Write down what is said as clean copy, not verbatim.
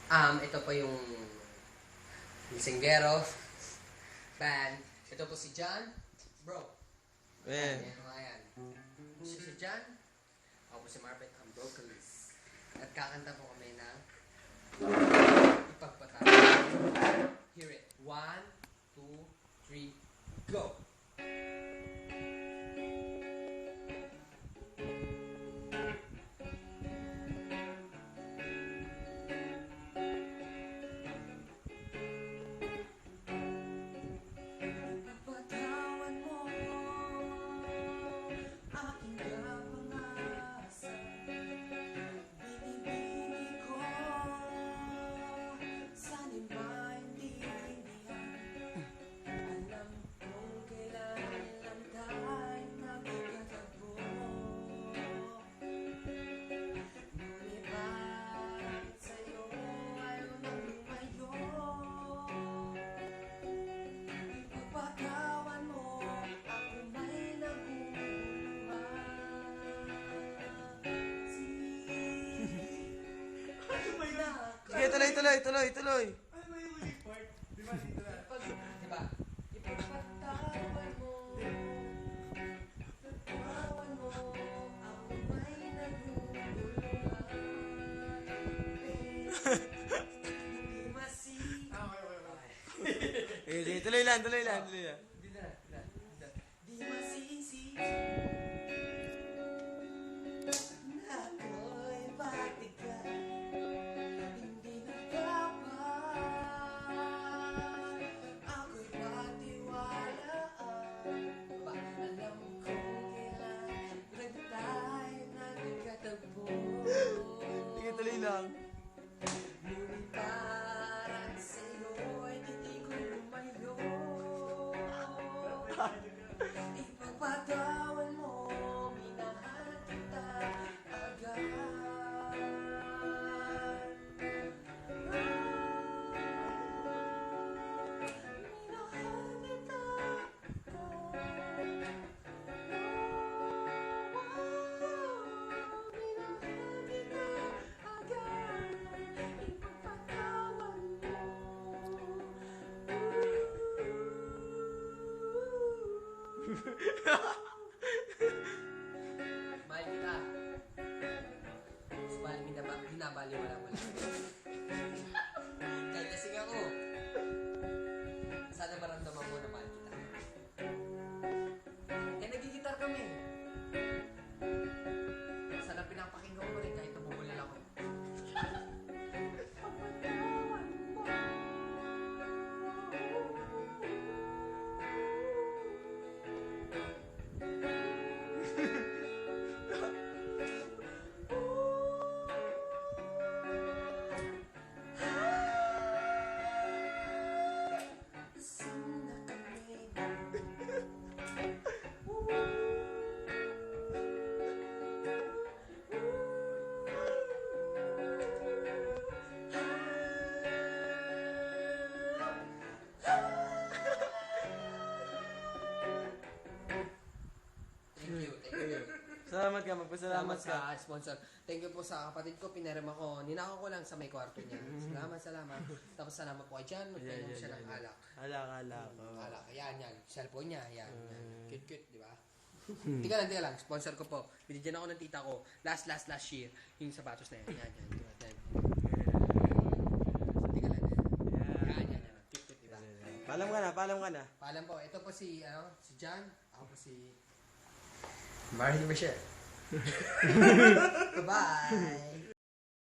Ito po yung Lisinggero band. Ito po si John. Bro. Ayan, ayan. Si John. Ako po si Marvin, ang vocalist. At kakanta po kami ng Ipagpatawad. Hear it. 1, 2, 3, go! Sige, tuloy. Ano ba yung report? Di ba dito na? Diba? Ipagpatawad mo. Ipagpatawad mo. Ako may naguguluhan. Hindi masi... Okay, sige, tuloy lang. Di masisi. Ako'y patigan. Hindi na dapat. Ako'y patiwalaan. Alam kong kailan rin tayo nagkatagpo. Sige, tuloy lang. Ngunit parang sa'yo'y hindi ko lumayo. Ipagpatawan mo, minahal kita agad. Minahal kita agad. Mahal kita. Subalit binabaliwala mo lang. Kahit lasing ako. Sana maramdaman mo na mahal kita. Kaya nagigitar kami. Sana pinapakinggan ko rin kahit nabubulil ako. Salamat ka, magpasalamat ka. Sa sponsor. Thank you po sa kapatid ko, pinarema ko. Ninakaw ko lang sa may kwarto niya. Salamat. Tapos salamat po kay Jan, magpainom siya ng alak. Alak. Alak, yan. Cellphone niya, yan. Cute, di ba? Tika lang. Sponsor ko po. Binigyan ako ng tita ko. Last year. Yung sapatos na yan. Yan. Tika lang. Yan. Cute, di ba? Paalam ka na. Paalam po. Ito po si Jan. Ako po si Marie Michelle. Bye-bye.